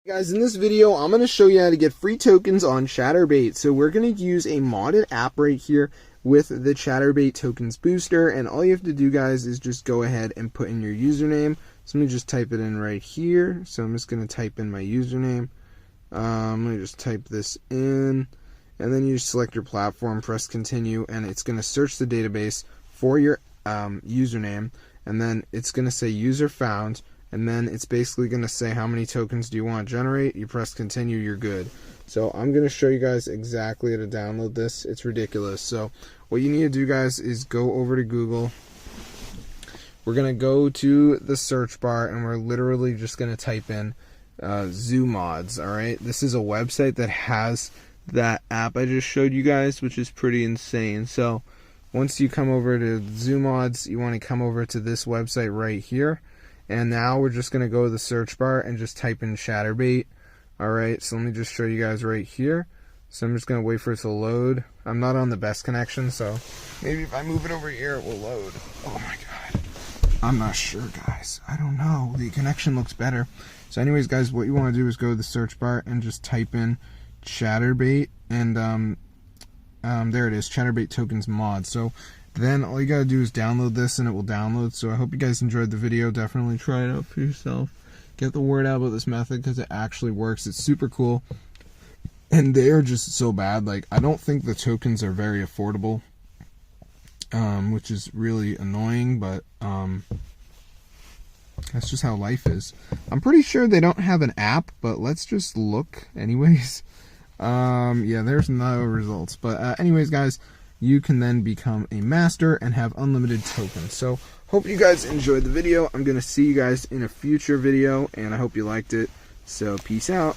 Guys, in this video, I'm going to show you how to get free tokens on Chaturbate. So we're going to use a modded app right here with the Chaturbate tokens booster. And all you have to do, guys, is just go ahead and put in your username. So let me just type it in right here. So I'm just going to type in my username. I'm going to just type this in. And then you just select your platform, press continue, and it's going to search the database for your username. And then it's going to say user found. And then it's basically going to say how many tokens do you want to generate. You press continue, you're good. So I'm going to show you guys exactly how to download this. It's ridiculous. So what you need to do, guys, is go over to Google. We're going to go to the search bar, and we're literally just going to type in Zoo Mods. Alright, this is a website that has that app I just showed you guys, which is pretty insane. So once you come over to Zoo Mods, you want to come over to this website right here. And now we're just going to go to the search bar and just type in Chaturbate. Alright, so let me just show you guys right here. So I'm just going to wait for it to load. I'm not on the best connection, so maybe if I move it over here, it will load. Oh my god. I'm not sure, guys. I don't know. The connection looks better. So anyways, guys, what you want to do is go to the search bar and just type in Chaturbate. And there it is, Chaturbate tokens mod. So then all you gotta do is download this, and it will download. So I hope you guys enjoyed the video. Definitely try it out for yourself. Get the word out about this method because it actually works. It's super cool. And they are just so bad. Like, I don't think the tokens are very affordable, which is really annoying, but that's just how life is. I'm pretty sure they don't have an app, but let's just look anyways. Yeah, there's no results. But anyways, guys, you can then become a master and have unlimited tokens. So hope you guys enjoyed the video. I'm going to see you guys in a future video, and I hope you liked it. So peace out.